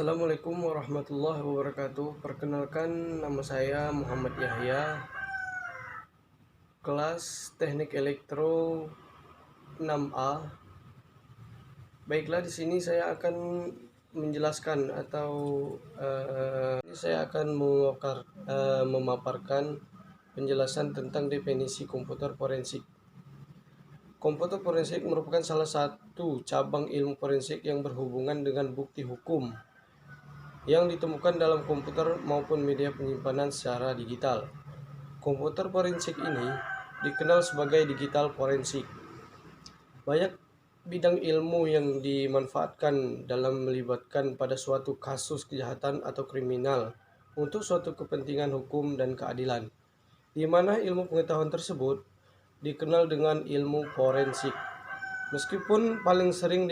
Assalamualaikum warahmatullahi wabarakatuh. Perkenalkan, nama saya Muhammad Yahya, kelas Teknik Elektro 6A. Baiklah, di sini saya akan menjelaskan atau saya akan memaparkan penjelasan tentang definisi komputer forensik. Komputer forensik merupakan salah satu cabang ilmu forensik yang berhubungan dengan bukti hukum yang ditemukan dalam komputer maupun media penyimpanan secara digital. Komputer forensik ini dikenal sebagai digital forensik. Banyak bidang ilmu yang dimanfaatkan dalam melibatkan pada suatu kasus kejahatan atau kriminal untuk suatu kepentingan hukum dan keadilan, di mana ilmu pengetahuan tersebut dikenal dengan ilmu forensik. Meskipun paling sering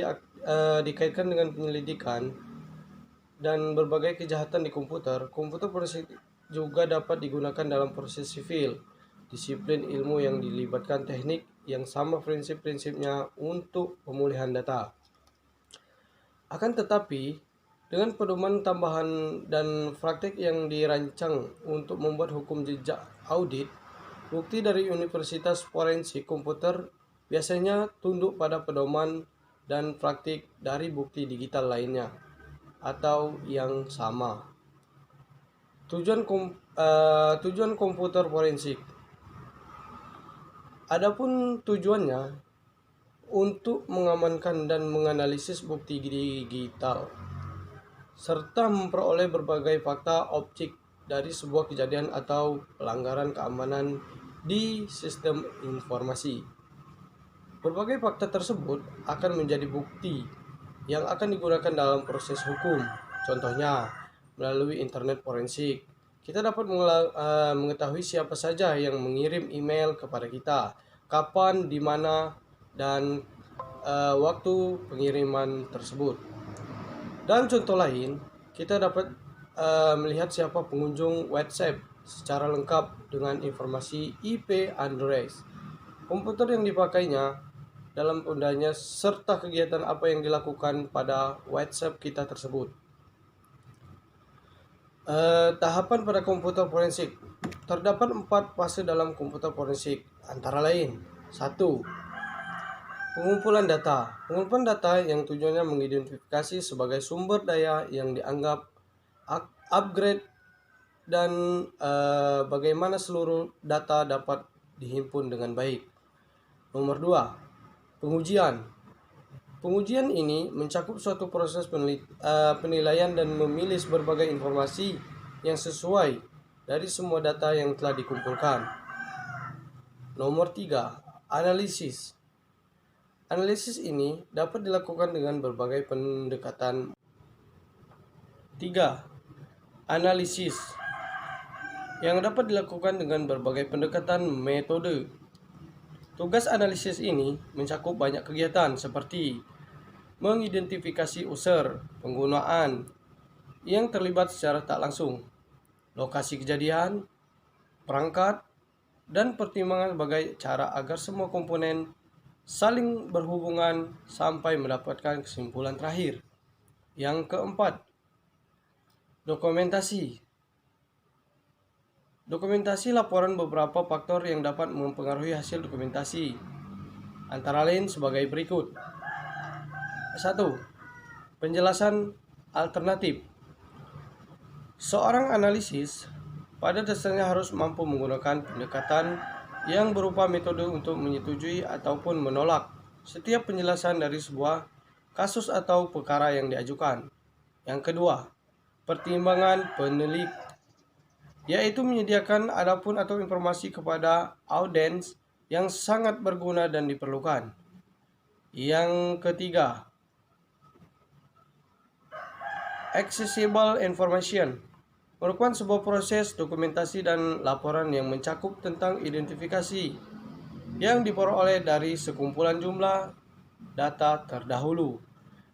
dikaitkan dengan penyelidikan dan berbagai kejahatan di komputer, komputer forensik juga dapat digunakan dalam proses sivil, disiplin ilmu yang dilibatkan teknik yang sama prinsip-prinsipnya untuk pemulihan data. Akan tetapi, dengan pedoman tambahan dan praktik yang dirancang untuk membuat hukum jejak audit, bukti dari Universitas Forensik Komputer biasanya tunduk pada pedoman dan praktik dari bukti digital lainnya atau yang sama. Tujuan komputer forensik. Adapun tujuannya untuk mengamankan dan menganalisis bukti digital serta memperoleh berbagai fakta objek dari sebuah kejadian atau pelanggaran keamanan di sistem informasi. Berbagai fakta tersebut akan menjadi bukti yang akan digunakan dalam proses hukum. Contohnya, melalui internet forensik, kita dapat mengetahui siapa saja yang mengirim email kepada kita, kapan, di mana, dan waktu pengiriman tersebut. Dalam contoh lain, kita dapat melihat siapa pengunjung WhatsApp secara lengkap dengan informasi IP address, komputer yang dipakainya dalam penggunanya, serta kegiatan apa yang dilakukan pada WhatsApp kita tersebut. Tahapan pada komputer forensik. Terdapat 4 fase dalam komputer forensik, antara lain: 1. Pengumpulan data. Pengumpulan data yang tujuannya mengidentifikasi sebagai sumber daya yang dianggap upgrade dan bagaimana seluruh data dapat dihimpun dengan baik. Nomor 2. Pengujian. Pengujian ini mencakup suatu proses penilaian dan memilih berbagai informasi yang sesuai dari semua data yang telah dikumpulkan. Nomor 3. Analisis. Analisis ini dapat dilakukan dengan berbagai pendekatan. 3. Analisis yang dapat dilakukan dengan berbagai pendekatan metode. Tugas analisis ini mencakup banyak kegiatan seperti mengidentifikasi user penggunaan yang terlibat secara tak langsung, lokasi kejadian, perangkat, dan pertimbangan sebagai cara agar semua komponen saling berhubungan sampai mendapatkan kesimpulan terakhir. Yang keempat, dokumentasi. Dokumentasi laporan beberapa faktor yang dapat mempengaruhi hasil dokumentasi, antara lain sebagai berikut. 1. Penjelasan alternatif. Seorang analisis pada dasarnya harus mampu menggunakan pendekatan yang berupa metode untuk menyetujui ataupun menolak setiap penjelasan dari sebuah kasus atau perkara yang diajukan. Yang kedua, pertimbangan penelik, yaitu menyediakan adapun atau informasi kepada audiens yang sangat berguna dan diperlukan. Yang ketiga, accessible information merupakan sebuah proses dokumentasi dan laporan yang mencakup tentang identifikasi yang diperoleh dari sekumpulan jumlah data terdahulu.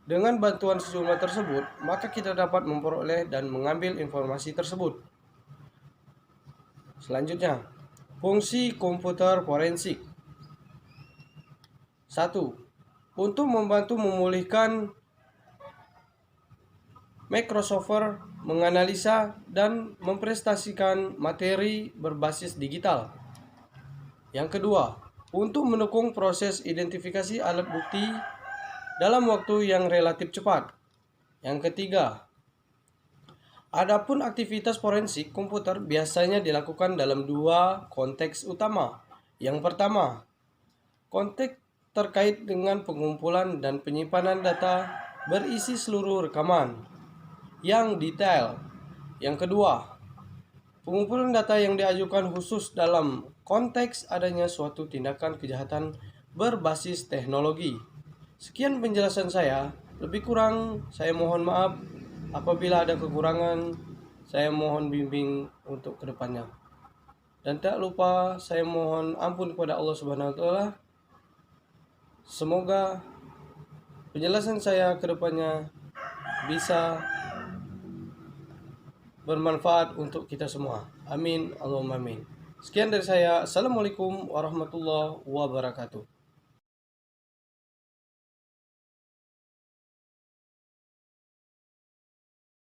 Dengan bantuan sejumlah tersebut, maka kita dapat memperoleh dan mengambil informasi tersebut. Selanjutnya, fungsi komputer forensik. 1. Untuk membantu memulihkan Microsoft menganalisa dan mempresentasikan materi berbasis digital. Yang kedua, untuk mendukung proses identifikasi alat bukti dalam waktu yang relatif cepat. Yang ketiga, adapun aktivitas forensik komputer biasanya dilakukan dalam dua konteks utama. Yang pertama, konteks terkait dengan pengumpulan dan penyimpanan data berisi seluruh rekaman yang detail. Yang kedua, pengumpulan data yang diajukan khusus dalam konteks adanya suatu tindakan kejahatan berbasis teknologi. Sekian penjelasan saya. Lebih kurang saya mohon maaf. Apabila ada kekurangan, saya mohon bimbing untuk kedepannya. Dan tak lupa saya mohon ampun kepada Allah Subhanahu wa taala. Semoga penjelasan saya kedepannya bisa bermanfaat untuk kita semua. Amin, Allahumma amin. Sekian dari saya. Assalamualaikum warahmatullahi wabarakatuh.